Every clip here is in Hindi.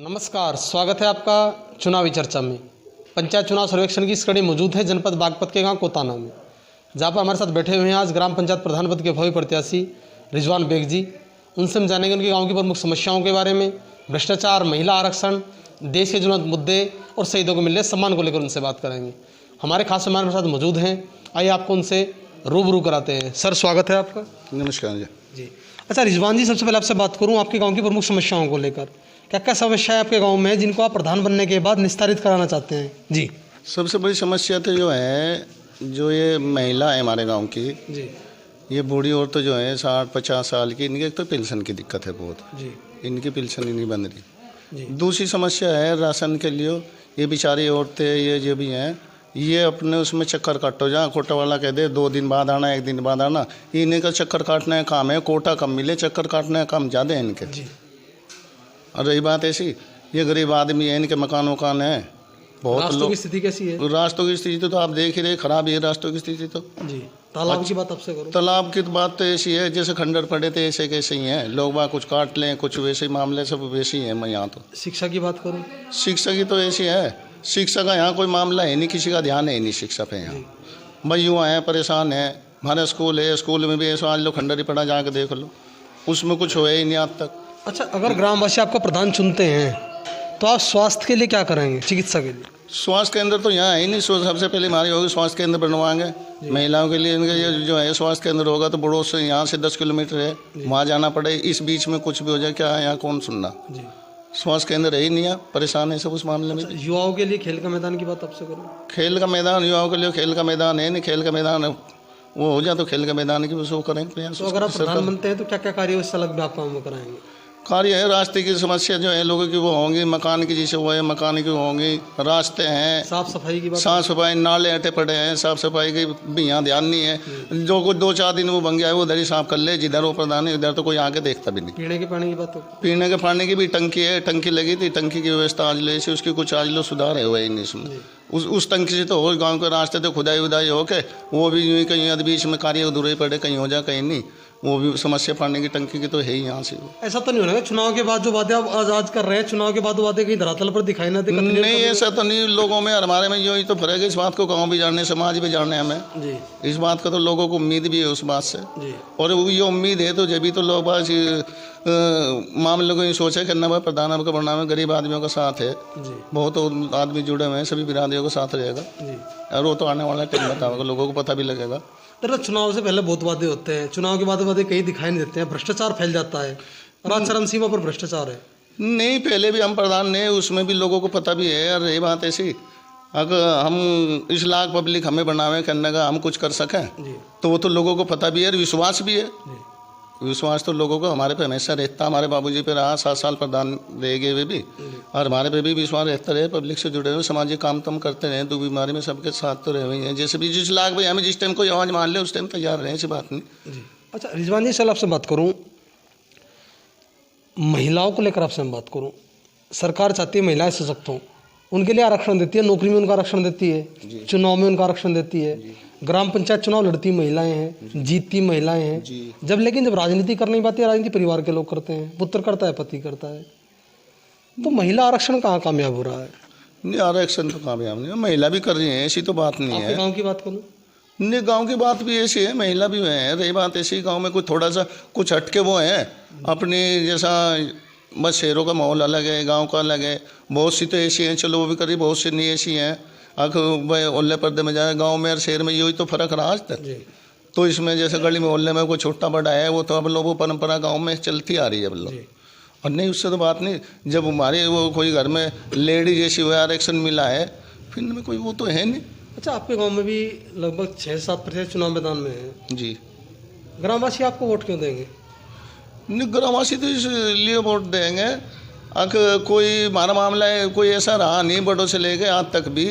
नमस्कार, स्वागत है आपका चुनावी चर्चा में। पंचायत चुनाव सर्वेक्षण की इस कड़ी मौजूद है जनपद बागपत के गांव कोताना में, जहां पर हमारे साथ बैठे हुए हैं आज ग्राम पंचायत प्रधान पद के भावी प्रत्याशी रिजवान बेग जी। उनसे हम जानेंगे उनके गांव की प्रमुख समस्याओं के बारे में, भ्रष्टाचार, महिला आरक्षण, देश के ज्वलंत मुद्दे और शहीदों को मिल रहे सम्मान को लेकर उनसे बात करेंगे। हमारे खास मेहमान हमारे साथ मौजूद हैं, आइए आपको उनसे रूबरू कराते हैं। सर, स्वागत है आपका। नमस्कार जी। अच्छा रिजवान जी, सबसे पहले आपसे बात करूँ आपके गाँव की प्रमुख समस्याओं को लेकर। क्या क्या समस्या है आपके गांव में जिनको आप प्रधान बनने के बाद निस्तारित कराना चाहते हैं? जी, सबसे बड़ी समस्या तो जो है, जो ये महिला है हमारे गांव की जी, ये बूढ़ी औरत जो है 60-50 साल की, इनकी एक तो पेंशन की दिक्कत है बहुत। जी, इनकी पेंशन ही नहीं बन रही। जी, दूसरी समस्या है राशन के लिए। ये बेचारी औरतें ये जो भी हैं, ये अपने उसमें चक्कर काटो, जहाँ कोटा वाला कह दे 2 दिन बाद आना, 1 दिन बाद आना, इन्हीं का चक्कर काटने का काम है। कोटा कम मिले, चक्कर काटने का काम ज़्यादा है इनके। जी। और रही बात ऐसी, ये गरीब आदमी है, इनके मकान वकान है बहुत। रास्तों की स्थिति कैसी है? रास्तों की स्थिति तो आप देख ही रहे, खराब है रास्तों की स्थिति तो। जी, तालाब की बात आपसे करूँ। तालाब की बात तो ऐसी है जैसे खंडर पड़े थे, ऐसे कैसे ही हैं लोग। वहाँ कुछ काट लें, कुछ वैसे ही मामले सब वैसे ही हैं। मैं यहाँ तो शिक्षा की बात करूँ। शिक्षा की तो ऐसी है, शिक्षा का यहाँ कोई मामला है नहीं, किसी का ध्यान है नहीं शिक्षा पे यहाँ। भाई युवा हैं, परेशान है। हमारा स्कूल है, स्कूल में भी ऐसा आज लो खंडर ही पड़ा, जाके देख लो, उसमें कुछ हुआ ही नहीं आज तक। अच्छा, अगर ग्रामवासी आपका प्रधान चुनते हैं तो आप स्वास्थ्य के लिए क्या करेंगे, चिकित्सा के लिए? स्वास्थ्य केंद्र तो यहाँ है ही नहीं। सबसे पहले हमारी होगी स्वास्थ्य केंद्र बनवाएंगे महिलाओं के लिए। इनका ये जो है स्वास्थ्य केंद्र होगा तो बड़ों से यहाँ से 10 किलोमीटर है, वहाँ जाना पड़े। इस बीच में कुछ भी हो जाए क्या, यहाँ कौन सुनना। जी। स्वास्थ्य केंद्र है ही नहीं, परेशान है सब उस मामले में। युवाओं के लिए खेल का मैदान की बात आपसे करूँ। खेल का मैदान, युवाओं के लिए खेल का मैदान है नहीं। खेल का मैदान वो हो जाए तो खेल के मैदान की वो करेंगे प्रयास। तो अगर आप प्रधान बनते हैं तो क्या क्या कार्य इस अलग भी आप काम कराएंगे? कार्य है, रास्ते की समस्या जो है लोगों की वो होंगी, मकान की जैसे वो है मकान की होंगी, रास्ते हैं, साफ सफाई की बात। साफ सफाई, नाले अटे पड़े हैं, साफ सफाई की भी यहाँ ध्यान नहीं है। जो कुछ 2-4 दिन वो बन गया है वो उधर ही साफ कर ले, जिधर वो प्रधान है उधर तो कोई आके देखता भी नहीं। पीने के पानी की बात हो। पीने के पानी की भी टंकी है, टंकी लगी थी, टंकी की व्यवस्था आज ले से उसकी कुछ आज लो सुधार है हुआ ही नहीं इसमें। उस टंकी से तो हो, गाँव के रास्ते तो खुदाई उदाई हो के वो भी यूँ कहीं बीच में कार्य अधूरे पड़े, कहीं हो जाए कहीं नहीं। वो भी समस्या पानी की टंकी की तो है ही यहाँ से। ऐसा तो नहीं होगा चुनाव के बाद जो बातें आप आज कर रहे हैं, चुनाव के बाद वो बातें कहीं धरातल पर दिखाई ना दे? नहीं, ऐसा तो नहीं। लोगों में और हमारे में यही तो फर्क है। इस बात को गाँव भी जानने, समाज भी जानने हमें जी। इस बात का तो लोगों को उम्मीद भी है उस बात से जी। और ये उम्मीद है तो जब भी तो लोग बात मामले को ये सोचे कि नवा प्रधान आपका बनना में गरीब आदमियों का साथ है जी। बहुत आदमी जुड़े हुए हैं, सभी बिरादरियों का साथ रहेगा जी। और वो तो आने वाला टाइम बताओगे, लोगों को पता भी लगेगा। तो चुनाव से पहले बहुत वादे होते हैं, चुनाव के बाद वादे कहीं दिखाई नहीं देते हैं, भ्रष्टाचार फैल जाता है और आज चरम सीमा पर भ्रष्टाचार है। नहीं, पहले भी हम प्रधान ने, उसमें भी लोगों को पता भी है। और ये बात ऐसी, अगर हम इस लाख पब्लिक हमें बनावे करने का हम कुछ कर सकें तो वो तो लोगों को पता भी है और विश्वास भी है। विश्वास तो लोगों को हमारे पे हमेशा रहता, हमारे बाबूजी पे रहा, 7 साल प्रधान रह गए वे भी, और हमारे पे भी विश्वास रहता रहे। पब्लिक से जुड़े हुए सामाजिक काम तम करते रहे, तो बीमारी में सबके साथ तो रहे हुए हैं। जैसे भी जिस लाख भाई हमें जिस टाइम कोई आवाज़ मान ले उस टाइम तैयार रहे, ऐसी बात नहीं। अच्छा रिजवान जी, चल आपसे बात करूँ, महिलाओं को लेकर आपसे हम बात करूँ। सरकार चाहती है महिलाएं सशक्त हों, उनके लिए आरक्षण देती है, नौकरी में उनका आरक्षण देती है, चुनाव में उनका आरक्षण देती है, ग्राम पंचायत चुनाव लड़ती महिलाएं हैं, जीतती महिलाएं हैं। जब राजनीति करने की बात है, राजनीति परिवार के लोग करते हैं, पुत्र करता है, पति करता है, तो महिला आरक्षण कहाँ कामयाब हो रहा है? नहीं, आरक्षण तो कामयाब नहीं, महिला भी कर रही है, ऐसी तो बात नहीं है। गाँव की बात करूँ, नहीं, गांव की बात भी ऐसी है, महिला भी है। रही बात ऐसी, गांव में कोई थोड़ा सा कुछ हटके वो है अपनी, जैसा बस शहरों का माहौल अलग है, गांव का अलग है। बहुत सी तो ऐसी हैं, चलो वो भी करी, बहुत सी नहीं ऐसी हैं। भाई ओल्ले पर्दे में जाए, गांव में और शहर में यही तो फर्क रहा आज तक। तो इसमें जैसे गली में ओल्ले में कोई छोटा बड़ा है, वो तो अब लोग वो परंपरा गाँव में चलती आ रही है अब लोग। और नहीं, उससे तो बात नहीं। जब हमारे वो कोई घर में लेडी जैसी हुआ आरक्षण मिला है, फिर में कोई वो तो है नहीं। अच्छा, आपके गांव में भी लगभग 6-7% चुनाव मैदान में है जी। ग्रामवासी आपको वोट क्यों देंगे? नहीं, ग्रामवासी तो इसलिए वोट देंगे, अगर कोई हमारा मामला है, कोई ऐसा रहा नहीं बड़ों से लेके आज तक भी,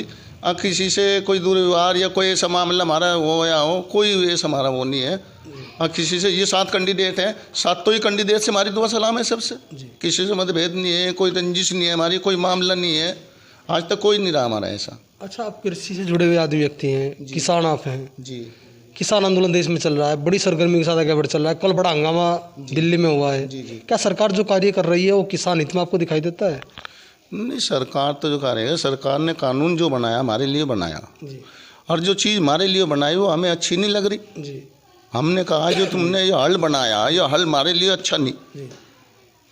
किसी से कोई दुर्व्यवहार या कोई ऐसा मामला हमारा हो या हो, कोई ऐसा हमारा वो नहीं है। किसी से, ये 7 कैंडिडेट हैं, 7 ही कैंडिडेट से हमारी दुआ सलाम है सबसे। किसी से मतभेद नहीं है, कोई रंजिश नहीं है हमारी, कोई मामला नहीं है, आज तक कोई नहीं रहा हमारा ऐसा। अच्छा, आप कृषि से जुड़े हुए आदमी व्यक्ति हैं, किसान आप हैं जी। किसान आंदोलन देश में चल रहा है, बड़ी सरगर्मी के साथ आगे बढ़ चल रहा है, कल बड़ा हंगामा दिल्ली में हुआ है। क्या सरकार जो कार्य कर रही है वो किसान हित में आपको दिखाई देता है? नहीं, सरकार तो जो करेगा, सरकार ने कानून जो बनाया हमारे लिए बनाया, जी और जो चीज़ हमारे लिए बनाई वो हमें अच्छी नहीं लग रही। जी हमने कहा जो तुमने ये हल बनाया, ये हल हमारे लिए अच्छा नहीं, जी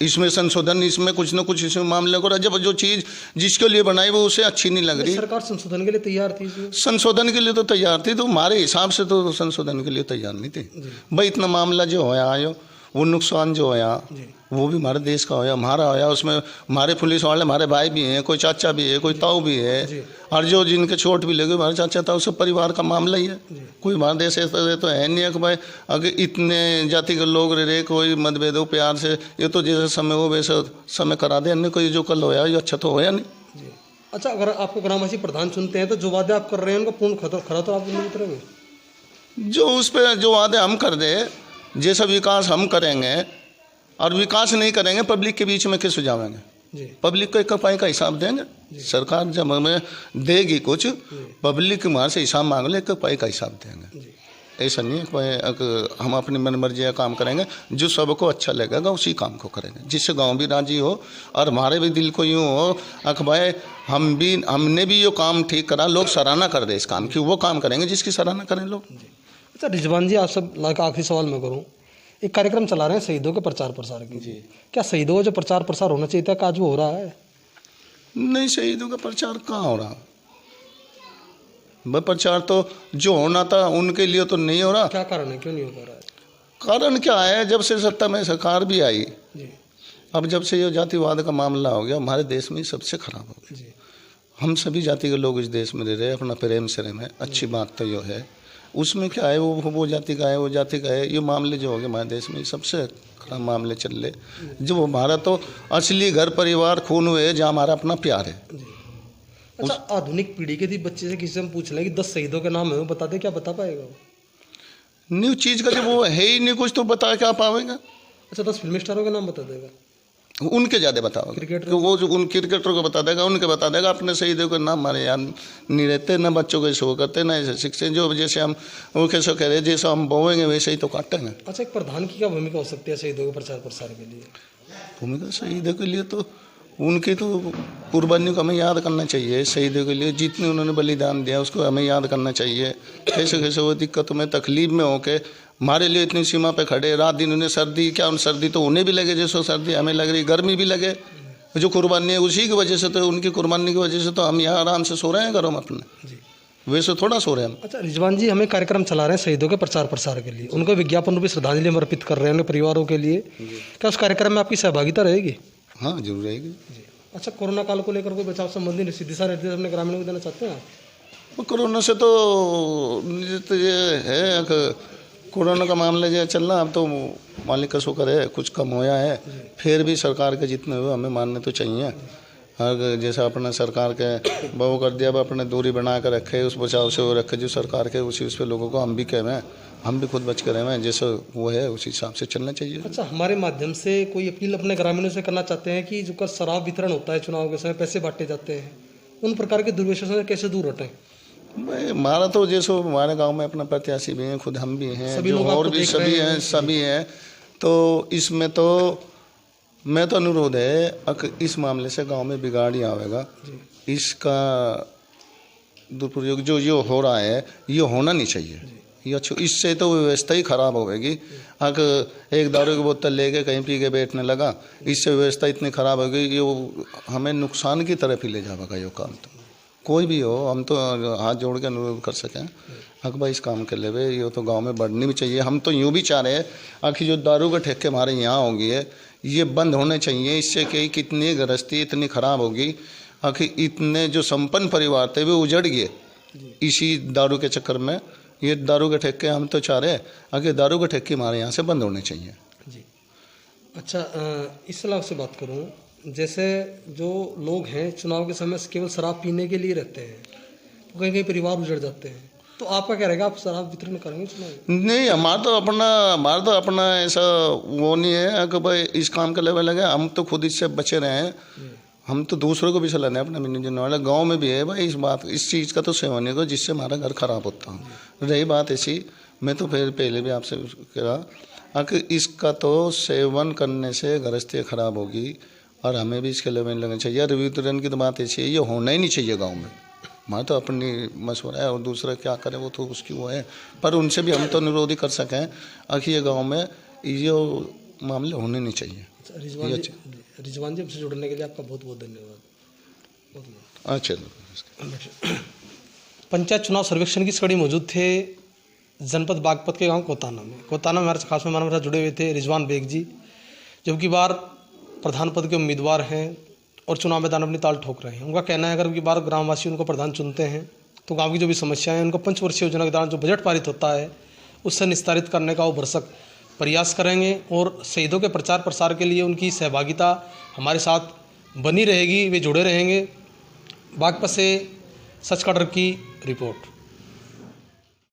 इसमें संशोधन, इसमें कुछ ना कुछ इसमें मामले को, जब जो चीज़ जिसके लिए बनाई वो उसे अच्छी नहीं लग रही। सरकार संशोधन के लिए तैयार थी इसमें? संशोधन के लिए तो तैयार थी, तो हमारे हिसाब से तो संशोधन के लिए तैयार नहीं थी भाई। इतना मामला जो होया आयो, वो नुकसान जो होया वो भी हमारे देश का होया, हमारा होया। उसमें हमारे पुलिस वाले हमारे भाई भी हैं, कोई चाचा भी है, कोई ताऊ भी है, और जो जिनके चोट भी लगे हमारे चाचा ताऊ सब परिवार का मामला ही है। कोई हमारे देश ऐसा तो है नहीं है कि भाई अगर इतने जाति के लोग रहे, कोई मतभेद हो प्यार से, ये तो जैसे समय हो वैसे समय करा दे, अन्य कोई जो कल होया ये अच्छा तो होया नहीं। अच्छा, अगर आपको ग्रामवासी प्रधान चुनते हैं तो जो वादे आप कर रहे हैं उनका पूर्ण खरा तो आप नहीं उतरेंगे? जो उस पर जो वादे हम कर दे, जैसा विकास हम करेंगे, और विकास नहीं करेंगे पब्लिक के बीच में कैसे जाएंगे? पब्लिक को एक पाई का हिसाब देंगे। सरकार जब हमें देगी कुछ, पब्लिक हमारे से हिसाब मांग ले, एक पाई का हिसाब देंगे। ऐसा नहीं है कि हम अपनी मन मर्जी का काम करेंगे, जो सबको अच्छा लगेगा उसी काम को करेंगे, जिससे गांव भी राजी हो और हमारे भी दिल को यूँ हो कि भाई हमने भी ये काम ठीक करा, लोग सराहना कर दे इस काम की, वो काम करेंगे जिसकी सराहना करें लोग। अच्छा रिजवान जी, आप सब लाइक आखिरी सवाल मैं करूँ, एक कार्यक्रम चला रहे हैं शहीदों के प्रचार प्रसार की, क्या शहीदों का जो प्रचार प्रसार होना चाहिए था क्या आज वो हो रहा है? नहीं, शहीदों का प्रचार कहाँ हो रहा? प्रचार तो जो होना था उनके लिए तो नहीं हो रहा। क्या कारण है, क्यों नहीं हो पा रहा है? कारण क्या है, जब से सत्ता में सरकार भी आई, अब जब से ये जातिवाद का मामला हो गया, हमारे देश में सबसे खराब हो गया। हम सभी जाति के लोग इस देश में रह रहे हैं, अपना प्रेम से रहे हैं, अच्छी बात तो ये है। उसमें क्या है, वो जाति का है, वो जाति का है, ये मामले जो हो गए हमारे देश में सबसे खराब मामले चल रहे। जो हमारा तो असली घर परिवार खून हुए है, जहाँ हमारा अपना प्यार है। अच्छा, आधुनिक पीढ़ी के थी बच्चे से किसी से हम पूछ लें कि 10 शहीदों के नाम है, वो बता दे, क्या बता पाएगा वो? न्यू चीज़ का जब वो है ही नहीं कुछ, तो बता क्या पाएगा? अच्छा, 10 फिल्म स्टारों के नाम बता देगा, उनके ज़्यादा बताओ। क्रिकेटर वो जो उन क्रिकेटरों को बता देगा, उनके बता देगा, अपने शहीदों के नाम हमारे याद नहीं रहते, ना बच्चों को शो करते, ना ऐसे शिक्षण जो जैसे हम वो कैसे कह रहे, जैसे हम बोएंगे वैसे ही तो काटेंगे। अच्छा, एक प्रधान की क्या भूमिका हो सकती है शहीदों के प्रचार प्रसार के लिए? भूमिका शहीदों के लिए तो उनकी तो कुर्बानियों को हमें याद करना चाहिए। शहीदों के लिए जितने उन्होंने बलिदान दिया उसको हमें याद करना चाहिए। कैसे कैसे वो दिक्कतों में तकलीफ में होके हमारे लिए इतनी सीमा पे खड़े, रात दिन उन्हें सर्दी, क्या उन सर्दी तो उन्हें भी लगे जैसे सर्दी हमें लग रही, गर्मी भी लगे, जो कुर्बानी है उसी की वजह से, तो उनकी कुर्बानी की वजह से तो हम यहाँ आराम से सो रहे हैं घरों में अपने, वैसे थोड़ा सो रहे हैं हम। अच्छा रिजवान जी, हमें कार्यक्रम चला रहे हैं शहीदों के प्रचार प्रसार के लिए, उनको विज्ञापन रूपी श्रद्धांजलि अर्पित कर रहे हैं उनके परिवारों के लिए, क्या उस कार्यक्रम में आपकी सहभागिता रहेगी? हाँ, जरूर रहेगी। अच्छा, कोरोना काल को लेकर कोई बचाव संबंधी सीधी सा निर्देश अपने ग्रामीणों को देना चाहते हैं आप? कोरोना से तो ये है कि कोरोना का मामला जो चल रहा, अब तो मालिक का शुक्र है कुछ कम होया है, फिर भी सरकार के जितने हुए हमें मानने तो चाहिए। अगर जैसा अपना सरकार के वो कर दिया, अब अपने दूरी बना कर रखे, उस बचाव से वो रखे जो सरकार के, उसी उस पर लोगों को हम भी कह रहे हैं, हम भी खुद बच कर रहे हैं, जैसे वो है उसी हिसाब से चलना चाहिए। अच्छा, हमारे माध्यम से कोई अपील अपने ग्रामीणों से करना चाहते हैं कि जो कर शराब वितरण होता है चुनाव के समय, पैसे बांटे जाते हैं, उन प्रकार के दुर्व्यसनों से कैसे दूर हटें? भाई हमारा तो जैसे हमारे गांव में अपना प्रत्याशी भी हैं, खुद हम भी हैं, जो और भी सभी हैं, तो इसमें तो मैं तो अनुरोध है कि इस मामले से गांव में बिगाड़ ही आवेगा। इसका दुरुपयोग जो ये हो रहा है ये होना नहीं चाहिए, ये अच्छा, इससे तो व्यवस्था ही खराब होगी। अगर एक दारू की बोतल लेके कहीं पी के बैठने लगा, इससे व्यवस्था इतनी खराब होगी, ये हमें नुकसान की तरफ ही ले जाएगा ये काम। तो कोई भी हो, हम तो हाथ जोड़ के अनुरोध कर सकें अकबर इस काम के लिए, ये तो गांव में बढ़नी भी चाहिए। हम तो यूँ भी चाह रहे हैं आखिर जो दारू के ठेके हमारे यहाँ होंगी है ये बंद होने चाहिए। इससे कि कितनी गृहस्थी इतनी खराब होगी, आखिर इतने जो संपन्न परिवार थे वे उजड़ गए इसी दारू के चक्कर में। ये दारू के ठेके हम तो चाह रहे हैं आखिर दारू के ठेके हमारे यहाँ से बंद होने चाहिए। जी अच्छा, इस सलाह से बात करूँ, जैसे जो लोग हैं चुनाव के समय केवल शराब पीने के लिए रहते हैं, तो कहीं कहीं परिवार उजड़ जाते हैं, तो आपका क्या रहेगा, आप शराब वितरण करेंगे चुनाव? नहीं, हमारा तो अपना ऐसा वो नहीं है कि भाई इस काम के लेवल लगे, हम तो खुद इससे बचे रहे हैं। हम तो दूसरों को भी सलाह दें, अपने मिलने जुलने वाले गाँव में भी है भाई इस चीज़ का तो सेवन नहीं करो जिससे हमारा घर खराब होता है। रही बात ऐसी, मैं तो फिर पहले भी आपसे कह रहा कि इसका तो सेवन करने से गृहस्थी खराब होगी और हमें भी इसके लिए लगना चाहिए। वितरण की तो बात ऐसी है, ये होना ही नहीं चाहिए गांव में। मैं तो अपनी मशवरा है, और दूसरा क्या करे वो तो उसकी वो है, पर उनसे भी हम तो अनुरोध ही कर सकें कि ये गांव में ये मामले होने नहीं चाहिए। रिजवान जी हमसे जुड़ने के लिए आपका बहुत बहुत धन्यवाद। अच्छा, पंचायत चुनाव सर्वेक्षण की इस कड़ी मौजूद थे जनपद बागपत के गांव कोताना में। कोताना में हमारे खास मेहमान हमारे साथ जुड़े हुए थे रिजवान बेग जी, जो की बार प्रधान पद के उम्मीदवार हैं और चुनाव मैदान अपनी ताल ठोक रहे हैं। उनका कहना है अगर की बार ग्रामवासी उनको प्रधान चुनते हैं तो गांव की जो भी समस्याएं हैं उनको पंचवर्षीय योजना के दौरान जो बजट पारित होता है उससे निस्तारित करने का वो भरसक प्रयास करेंगे, और शहीदों के प्रचार प्रसार के लिए उनकी सहभागिता हमारे साथ बनी रहेगी, वे जुड़े रहेंगे। बागपत से सच कटर की रिपोर्ट।